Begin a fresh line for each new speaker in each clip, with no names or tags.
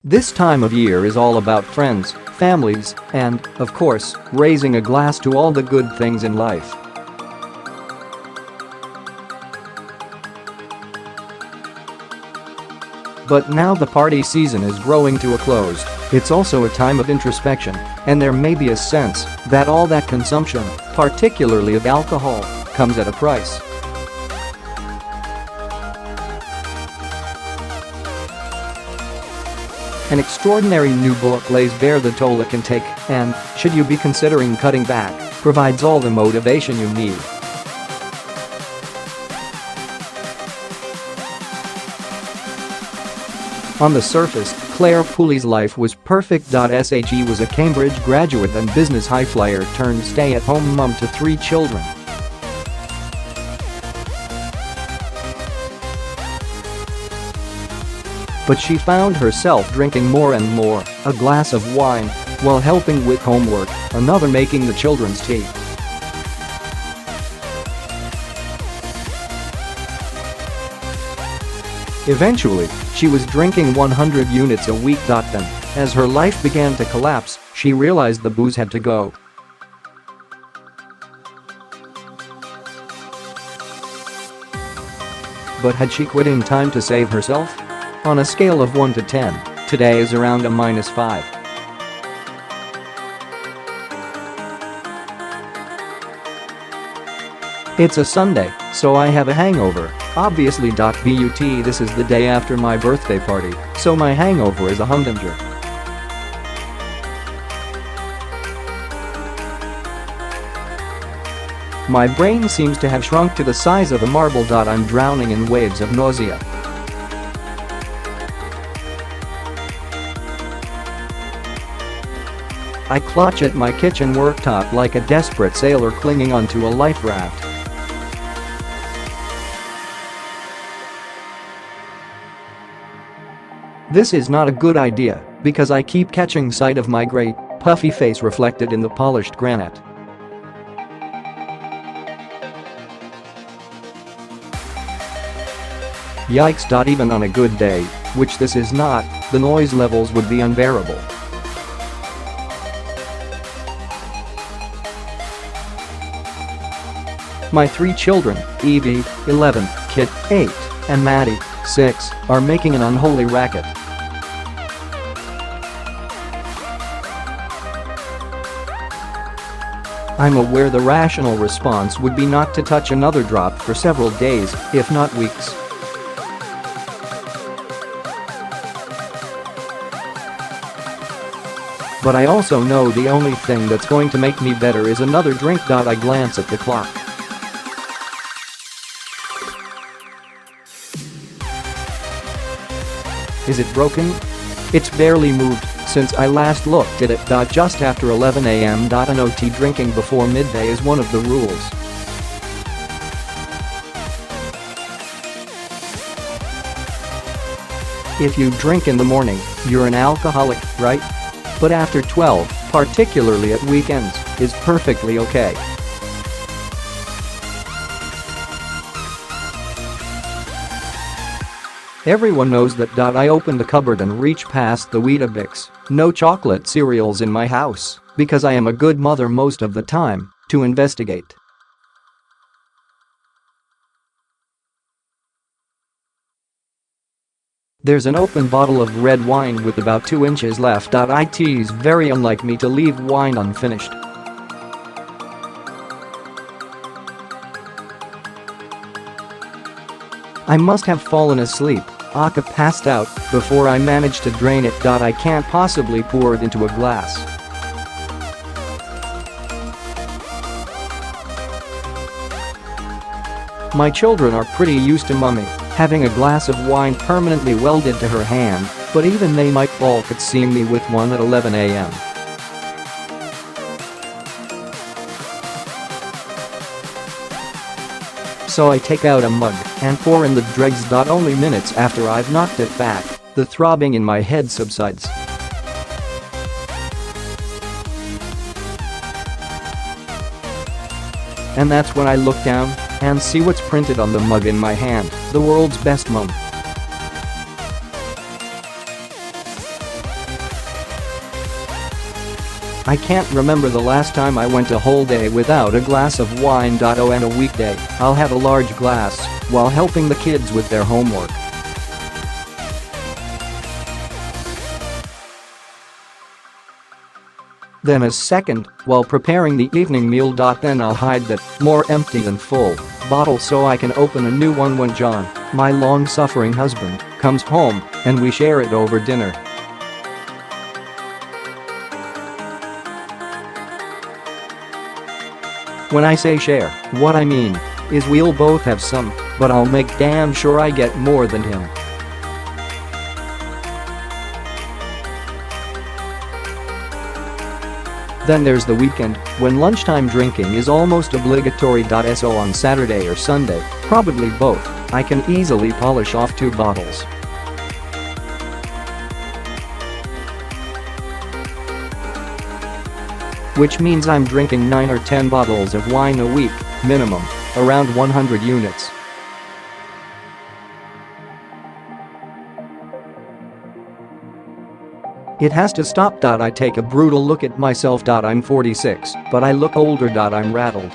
This time of year is all about friends, families, and, of course, raising a glass to all the good things in life. But now the party season is growing to a close, it's also a time of introspection, and there may be a sense that all that consumption, particularly of alcohol, comes at a price. An extraordinary new book lays bare the toll it can take and, should you be considering cutting back, provides all the motivation you need. On the surface, Clare Pooley's life was perfect.She was a Cambridge graduate and business high-flyer turned stay-at-home mum to 3 children. But she found herself drinking more and more, a glass of wine, while helping with homework, another making the children's tea. Eventually, she was drinking 100 units a week.Then, as her life began to collapse, she realized the booze had to go. But had she quit in time to save herself? On a scale of 1 to 10, today is around a -5. It's a Sunday, so I have a hangover, obviously.But this is the day after my birthday party, so my hangover is a humdinger. My brain seems to have shrunk to the size of a marble.I'm drowning in waves of nausea. I clutch at my kitchen worktop like a desperate sailor clinging onto a life raft. This is not a good idea, because I keep catching sight of my great, puffy face reflected in the polished granite. Yikes.Even on a good day, which this is not, the noise levels would be unbearable. My 3 children, Evie, 11, Kit, 8, and Maddie, 6, are making an unholy racket. I'm aware the rational response would be not to touch another drop for several days, if not weeks. But I also know the only thing that's going to make me better is another drink.I glance at the clock. Is it broken? It's barely moved since I last looked at it. Just after 11 a.m. No tea drinking before midday is one of the rules. If you drink in the morning, you're an alcoholic, right? But after 12, particularly at weekends, is perfectly okay. Everyone knows that. I open the cupboard and reach past the Weetabix, no chocolate cereals in my house, because I am a good mother most of the time, to investigate. There's an open bottle of red wine with about 2 inches left. It is very unlike me to leave wine unfinished. I must have fallen asleep, aka passed out, before I managed to drain it. I can't possibly pour it into a glass. My children are pretty used to Mummy having a glass of wine permanently welded to her hand, but even they might balk at seeing me with one at 11 a.m. So I take out a mug and pour in the dregs.Only. Minutes after I've knocked it back, the throbbing in my head subsides. And that's when I look down and see what's printed on the mug in my hand, the world's best mum. I can't remember the last time I went a whole day without a glass of wine. On a weekday, I'll have a large glass while helping the kids with their homework. Then as second, while preparing the evening meal. Then I'll hide that more empty than full bottle so I can open a new one when John, my long-suffering husband, comes home and we share it over dinner. When I say share, what I mean is we'll both have some, but I'll make damn sure I get more than him. Then there's the weekend, when lunchtime drinking is almost obligatory. So on Saturday or Sunday, probably both, I can easily polish off 2 bottles. Which means I'm drinking 9 or 10 bottles of wine a week, minimum, around 100 units. It has to stop. I take a brutal look at myself. I'm 46, but I look older. I'm rattled.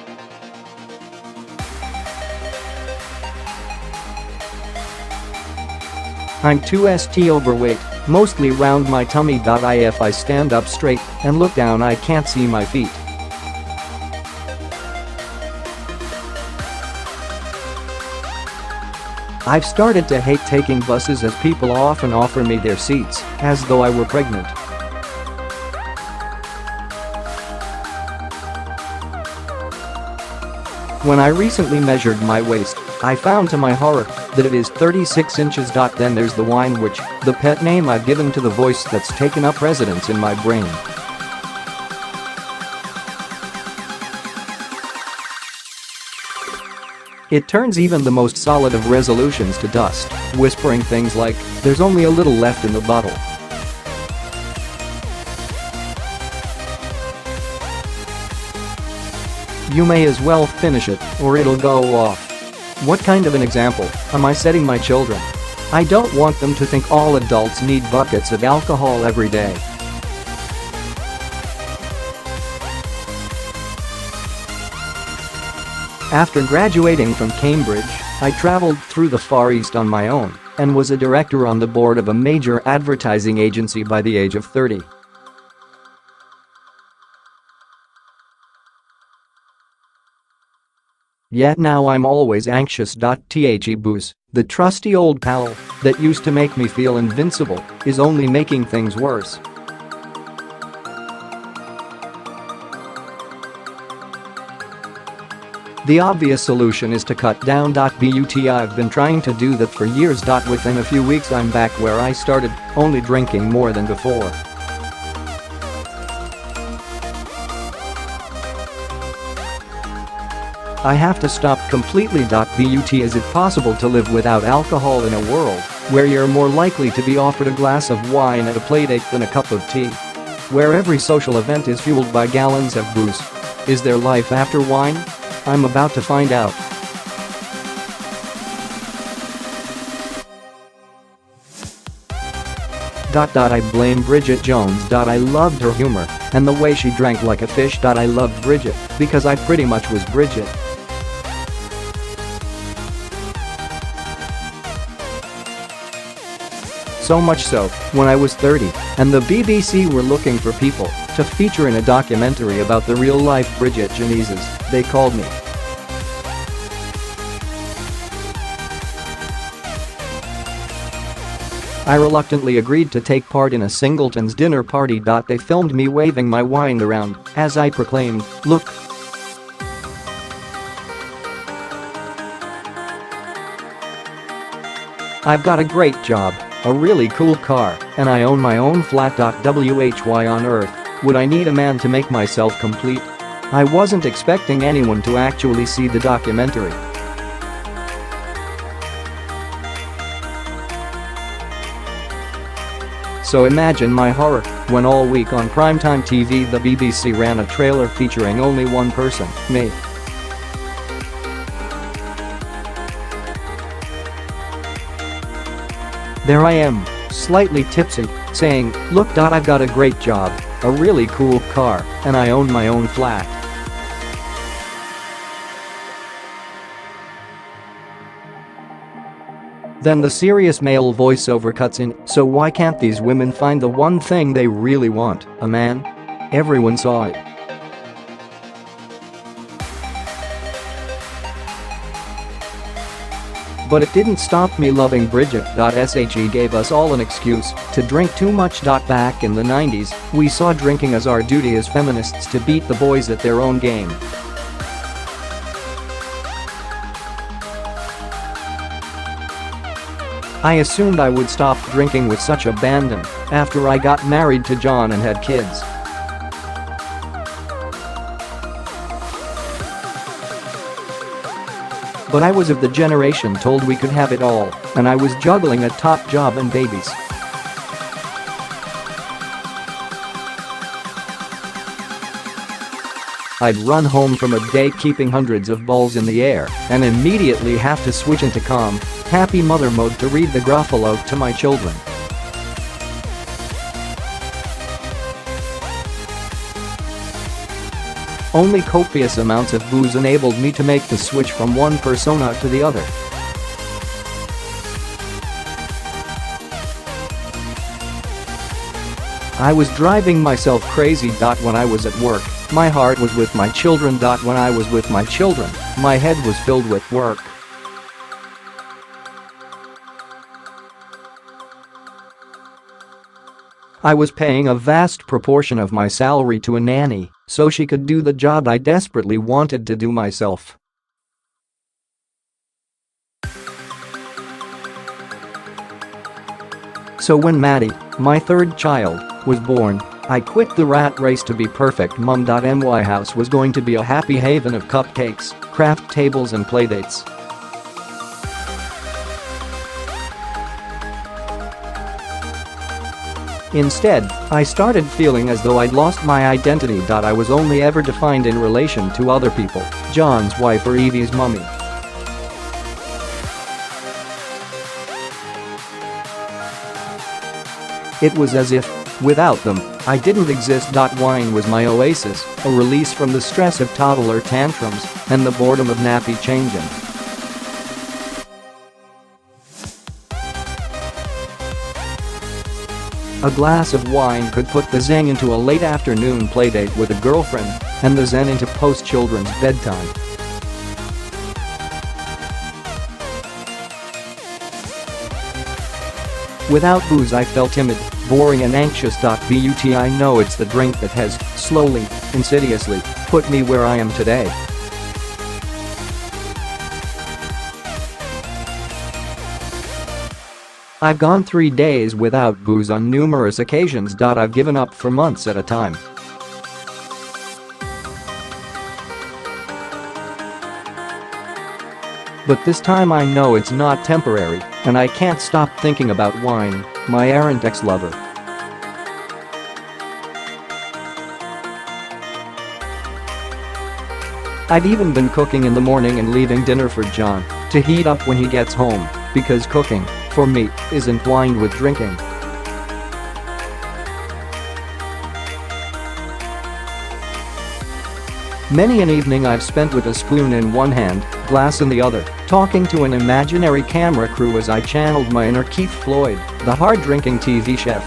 I'm 2st overweight, mostly round my tummy. If I stand up straight and look down, I can't see my feet. I've started to hate taking buses as people often offer me their seats, as though I were pregnant. When I recently measured my waist, I found to my horror that it is 36 inches. Then there's the wine, which, the pet name I've given to the voice that's taken up residence in my brain. It turns even the most solid of resolutions to dust, whispering things like, "There's only a little left in the bottle." You may as well finish it, or it'll go off. What kind of an example am I setting my children? I don't want them to think all adults need buckets of alcohol every day. After graduating from Cambridge, I traveled through the Far East on my own and was a director on the board of a major advertising agency by the age of 30. Yet now I'm always anxious. Booze, the trusty old pal that used to make me feel invincible, is only making things worse. The obvious solution is to cut down. But I've been trying to do that for years. Within a few weeks I'm back where I started, only drinking more than before. I have to stop completely. But is it possible to live without alcohol in a world where you're more likely to be offered a glass of wine at a playdate than a cup of tea? Where every social event is fueled by gallons of booze? Is there life after wine? I'm about to find out. I blame Bridget Jones. I loved her humor and the way she drank like a fish. I loved Bridget because I pretty much was Bridget. So much so, when I was 30 and the BBC were looking for people to feature in a documentary about the real-life Bridget Joneses, they called me. I reluctantly agreed to take part in a singleton's dinner party. They filmed me waving my wine around as I proclaimed, "Look. I've got a great job, a really cool car, and I own my own flat. Why on earth would I need a man to make myself complete?" I wasn't expecting anyone to actually see the documentary. So imagine my horror when all week on primetime TV the BBC ran a trailer featuring only one person, me. There I am, slightly tipsy, saying, "Look. I've got a great job, a really cool car, and I own my own flat. Then the serious male voiceover cuts in, so why can't these women find the one thing they really want, a man? Everyone saw it. But it didn't stop me loving Bridget.She gave us all an excuse to drink too much. Back in the 90s, we saw drinking as our duty as feminists to beat the boys at their own game. I assumed I would stop drinking with such abandon after I got married to John and had kids. But I was of the generation told we could have it all, and I was juggling a top job and babies. I'd run home from a day keeping hundreds of balls in the air and immediately have to switch into calm, happy mother mode to read the Gruffalo to my children. Only copious amounts of booze enabled me to make the switch from one persona to the other. I was driving myself crazy. When I was at work, my heart was with my children. When I was with my children, my head was filled with work. I was paying a vast proportion of my salary to a nanny so she could do the job I desperately wanted to do myself. So when Maddie, my third child, was born, I quit the rat race to be perfect. My house was going to be a happy haven of cupcakes, craft tables and playdates. Instead, I started feeling as though I'd lost my identity. I was only ever defined in relation to other people, John's wife or Evie's mummy. It was as if, without them, I didn't exist. Wine was my oasis, a release from the stress of toddler tantrums and the boredom of nappy changing. A glass of wine could put the zing into a late afternoon playdate with a girlfriend and the zen into post-children's bedtime. Without booze I felt timid, boring and anxious. But I know it's the drink that has, slowly, insidiously, put me where I am today. I've gone 3 days without booze on numerous occasions. I've given up for months at a time. But this time I know it's not temporary, and I can't stop thinking about wine, my errant ex-lover. I've even been cooking in the morning and leaving dinner for John to heat up when he gets home, because cooking, for me, is entwined with drinking. Many an evening I've spent with a spoon in one hand, glass in the other, talking to an imaginary camera crew as I channeled my inner Keith Floyd, the hard-drinking TV chef.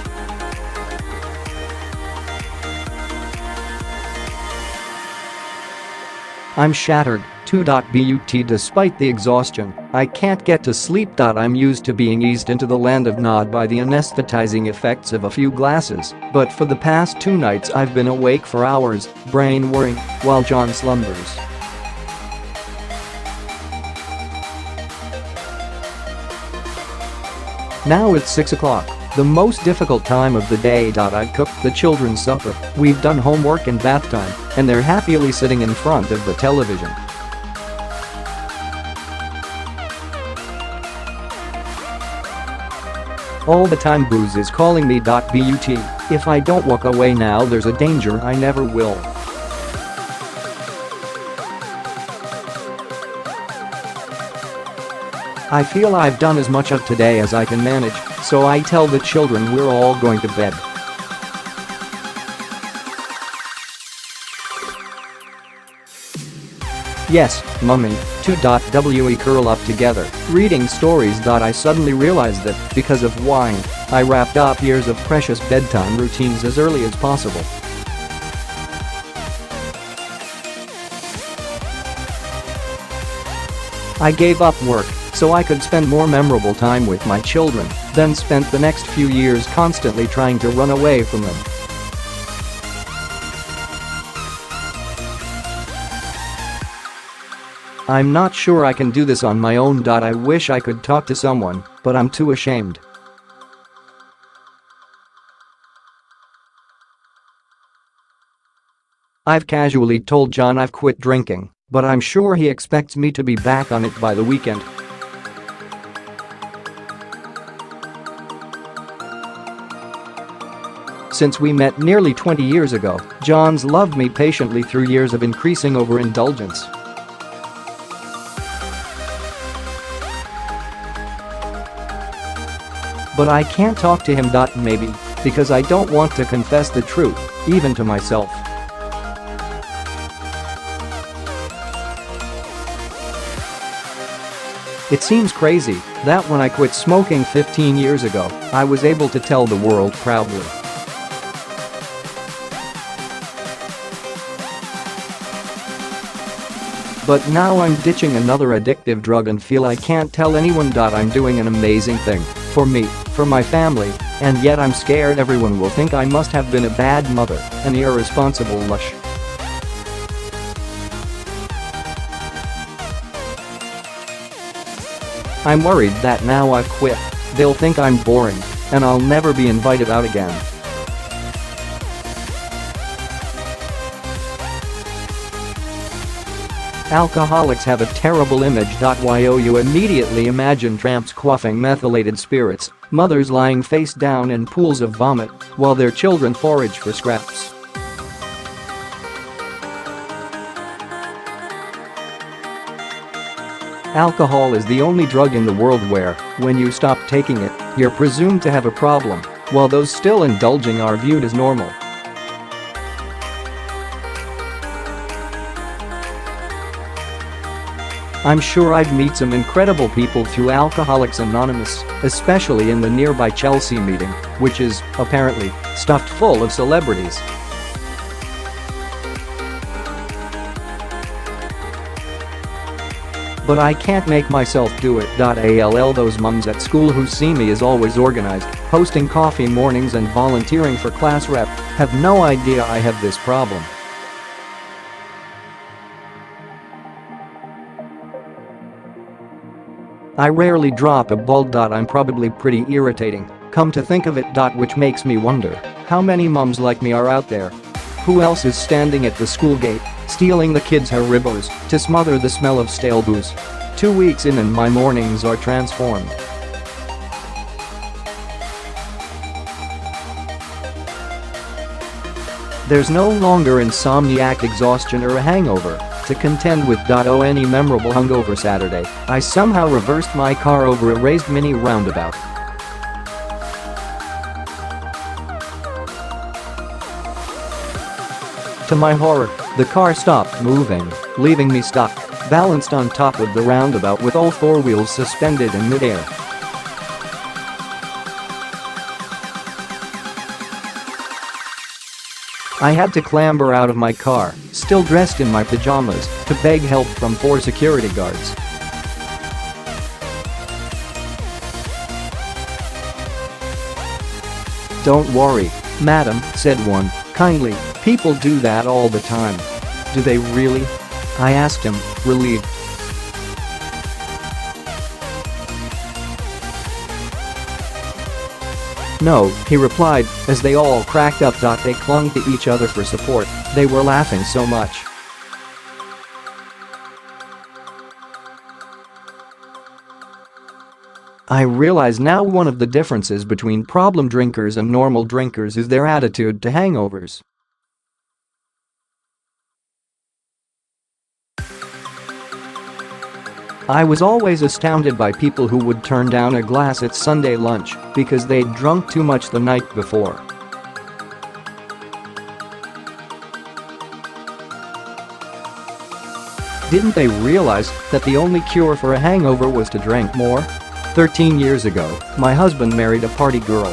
I'm shattered, too. But despite the exhaustion, I can't get to sleep. I'm used to being eased into the land of Nod by the anesthetizing effects of a few glasses, but for the past 2 nights I've been awake for hours, brain whirring, while John slumbers. Now it's 6 o'clock, the most difficult time of the day. I've cooked the children's supper, we've done homework and bath time, and they're happily sitting in front of the television. All the time booze is calling me. But if I don't walk away now there's a danger I never will. I feel I've done as much of today as I can manage, so I tell the children we're all going to bed. Yes, mummy, 2.we curl up together, reading stories. I suddenly realized that, because of wine, I wrapped up years of precious bedtime routines as early as possible. I gave up work so I could spend more memorable time with my children, then spent the next few years constantly trying to run away from them. I'm not sure I can do this on my own. I wish I could talk to someone, but I'm too ashamed. I've casually told John I've quit drinking, but I'm sure he expects me to be back on it by the weekend. Since we met nearly 20 years ago, John's loved me patiently through years of increasing overindulgence. But I can't talk to him. Maybe because I don't want to confess the truth, even to myself. It seems crazy that when I quit smoking 15 years ago, I was able to tell the world proudly. But now I'm ditching another addictive drug and feel I can't tell anyone. I'm doing an amazing thing for me, for my family, and yet I'm scared everyone will think I must have been a bad mother, an irresponsible lush. I'm worried that now I've quit, they'll think I'm boring, and I'll never be invited out again. Alcoholics have a terrible image. You immediately imagine tramps quaffing methylated spirits, mothers lying face down in pools of vomit, while their children forage for scraps. Alcohol is the only drug in the world where, when you stop taking it, you're presumed to have a problem, while those still indulging are viewed as normal. I'm sure I'd meet some incredible people through Alcoholics Anonymous, especially in the nearby Chelsea meeting, which is, apparently, stuffed full of celebrities. But I can't make myself do it. Those mums at school who see me as always organized, hosting coffee mornings and volunteering for class rep, have no idea I have this problem. I rarely drop a ball. I'm probably pretty irritating, come to think of it. Which makes me wonder how many mums like me are out there. Who else is standing at the school gate, stealing the kids' Haribos to smother the smell of stale booze? 2 weeks in and my mornings are transformed. There's no longer insomniac exhaustion or a hangover to contend with. On any memorable hungover Saturday, I somehow reversed my car over a raised mini roundabout. To my horror, the car stopped moving, leaving me stuck, balanced on top of the roundabout with all four wheels suspended in midair. I had to clamber out of my car, still dressed in my pajamas, to beg help from 4 security guards. "Don't worry, madam," said one, kindly, "people do that all the time." "Do they really?" I asked him, relieved. "No," he replied, as they all cracked up. They clung to each other for support, they were laughing so much. I realize now one of the differences between problem drinkers and normal drinkers is their attitude to hangovers. I was always astounded by people who would turn down a glass at Sunday lunch because they'd drunk too much the night before. Didn't they realize that the only cure for a hangover was to drink more? 13 years ago, my husband married a party girl.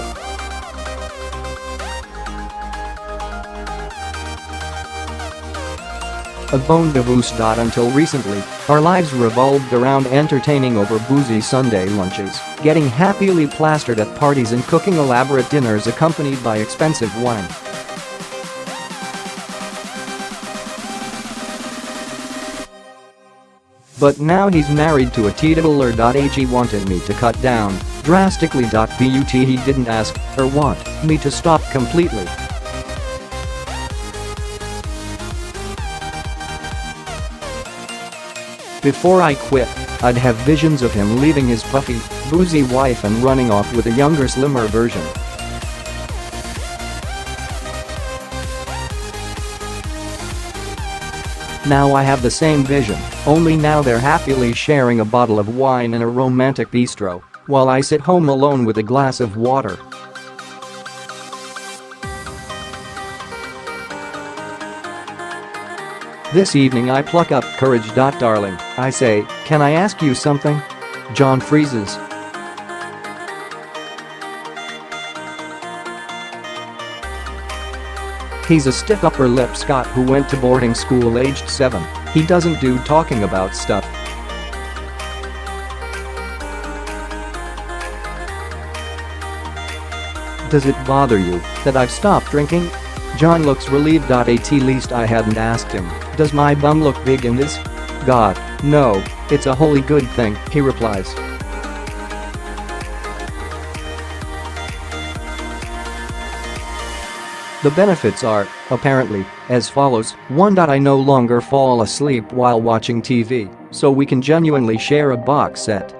A bon divorce. Until recently, our lives revolved around entertaining over boozy Sunday lunches, getting happily plastered at parties and cooking elaborate dinners accompanied by expensive wine. But now he's married to a teetotaler. He wanted me to cut down drastically. But he didn't ask or want me to stop completely. Before I quit, I'd have visions of him leaving his puffy, boozy wife and running off with a younger, slimmer version. Now I have the same vision, only now they're happily sharing a bottle of wine in a romantic bistro, while I sit home alone with a glass of water. This evening I pluck up courage. Darling, I say, can I ask you something? John freezes. He's a stiff upper lip Scot who went to boarding school aged 7. He doesn't do talking about stuff. Does it bother you that I've stopped drinking? John looks relieved. At least I hadn't asked him, does my bum look big in this? God, no, it's a wholly good thing, he replies. The benefits are, apparently, as follows. 1. I no longer fall asleep while watching TV, so we can genuinely share a box set.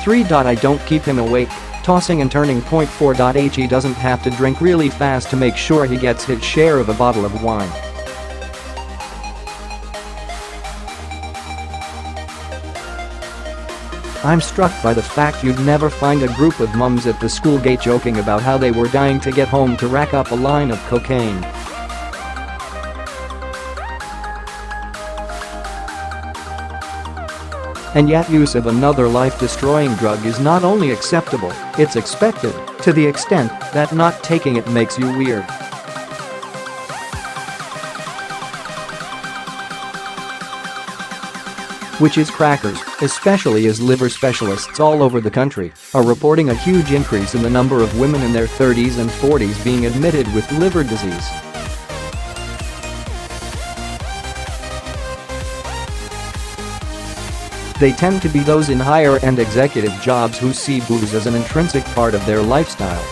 3. I don't keep him awake, tossing and turning. 4. He doesn't have to drink really fast to make sure he gets his share of a bottle of wine. I'm struck by the fact you'd never find a group of mums at the school gate joking about how they were dying to get home to rack up a line of cocaine. And yet use of another life-destroying drug is not only acceptable, it's expected, to the extent that not taking it makes you weird. Which is crackers, especially as liver specialists all over the country are reporting a huge increase in the number of women in their 30s and 40s being admitted with liver disease. They tend to be those in higher-end executive jobs who see booze as an intrinsic part of their lifestyle.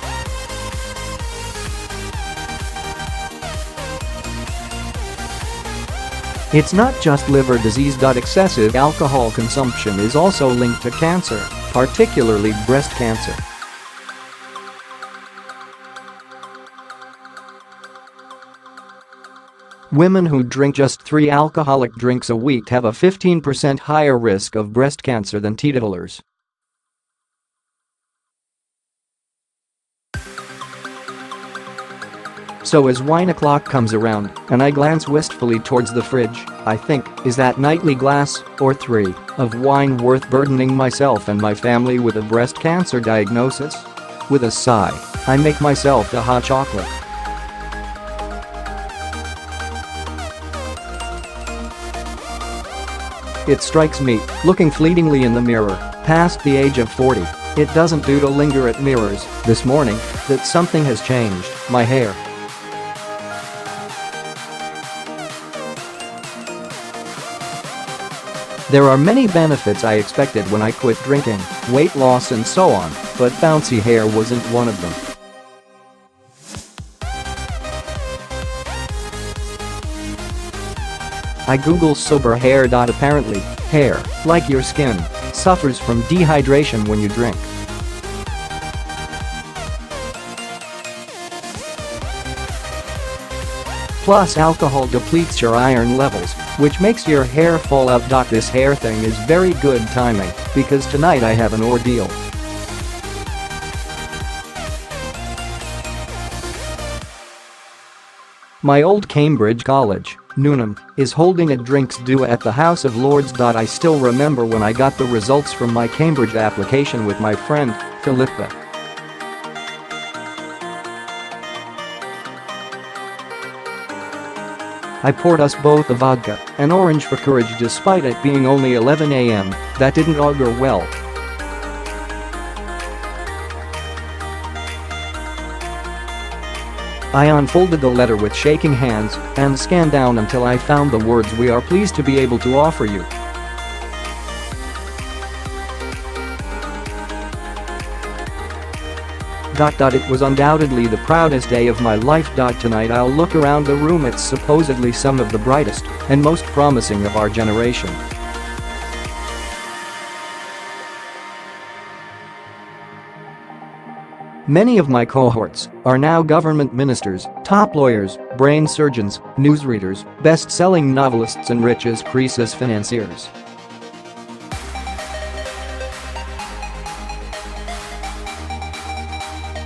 It's not just liver disease. Excessive alcohol consumption is also linked to cancer, particularly breast cancer. Women who drink just 3 alcoholic drinks a week have a 15% higher risk of breast cancer than teetotalers. So as wine o'clock comes around and I glance wistfully towards the fridge, I think, is that nightly glass, or 3, of wine worth burdening myself and my family with a breast cancer diagnosis? With a sigh, I make myself a hot chocolate. It strikes me, looking fleetingly in the mirror, past the age of 40, it doesn't do to linger at mirrors this morning, that something has changed. My hair. There are many benefits I expected when I quit drinking, weight loss and so on, but bouncy hair wasn't one of them. I Google sober hair. Apparently, hair, like your skin, suffers from dehydration when you drink. Plus, alcohol depletes your iron levels, which makes your hair fall out. This hair thing is very good timing, because tonight I have an ordeal. My old Cambridge college, Newnham, is holding a drinks-do at the House of Lords. I still remember when I got the results from my Cambridge application with my friend, Philippa. I poured us both a vodka and orange for courage despite it being only 11 a.m. That didn't augur well. I unfolded the letter with shaking hands and scanned down until I found the words "We are pleased to be able to offer you." It was undoubtedly the proudest day of my life. Tonight I'll look around the room at supposedly some of the brightest and most promising of our generation. Many of my cohorts are now government ministers, top lawyers, brain surgeons, newsreaders, best-selling novelists and rich as Croesus financiers.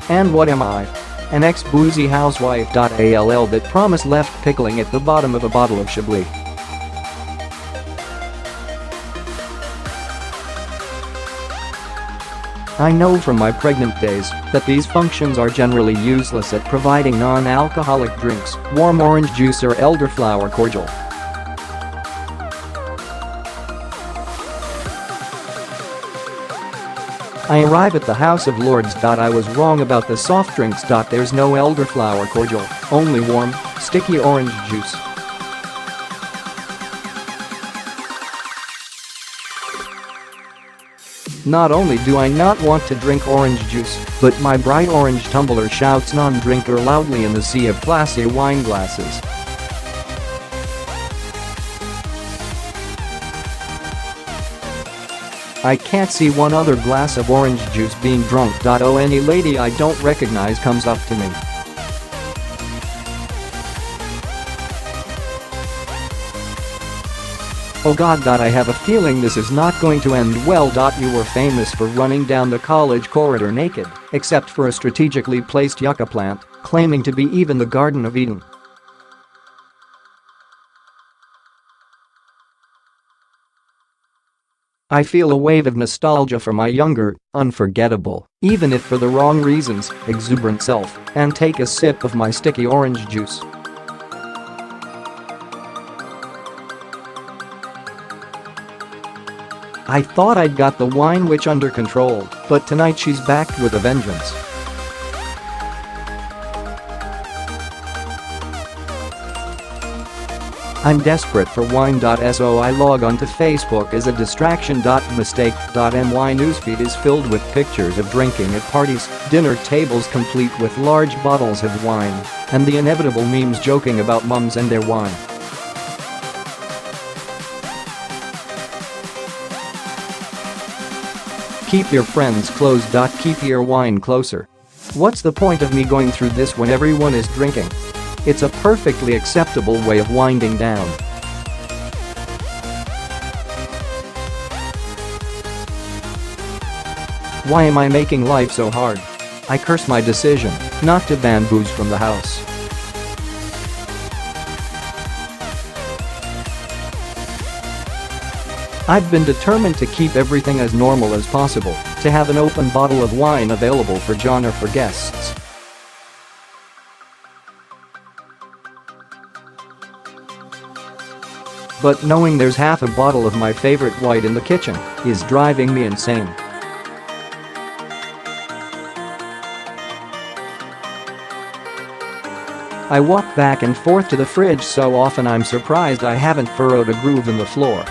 And what am I? An ex-boozy housewife. All that promise left pickling at the bottom of a bottle of Chablis. I know from my pregnant days that these functions are generally useless at providing non-alcoholic drinks, warm orange juice or elderflower cordial. I arrive at the House of Lords. I was wrong about the soft drinks. There's no elderflower cordial, only warm, sticky orange juice. Not only do I not want to drink orange juice, but my bright orange tumbler shouts non-drinker loudly in the sea of classy wine glasses. I can't see one other glass of orange juice being drunk. Oh, any lady I don't recognize comes up to me. Oh God, I have a feeling this is not going to end well. You were famous for running down the college corridor naked, except for a strategically placed yucca plant, claiming to be even the Garden of Eden. I feel a wave of nostalgia for my younger, unforgettable, even if for the wrong reasons, exuberant self, and take a sip of my sticky orange juice. I thought I'd got the wine witch under control, but tonight she's back with a vengeance. I'm desperate for wine. So I log onto Facebook as a distraction. Mistake.My newsfeed is filled with pictures of drinking at parties, dinner tables complete with large bottles of wine, and the inevitable memes joking about mums and their wine. Keep your friends close. Keep your wine closer. What's the point of me going through this when everyone is drinking? It's a perfectly acceptable way of winding down. Why am I making life so hard? I curse my decision not to ban booze from the house. I've been determined to keep everything as normal as possible, to have an open bottle of wine available for John or for guests. But knowing there's half a bottle of my favorite white in the kitchen is driving me insane. I walk back and forth to the fridge so often I'm surprised I haven't furrowed a groove in the floor.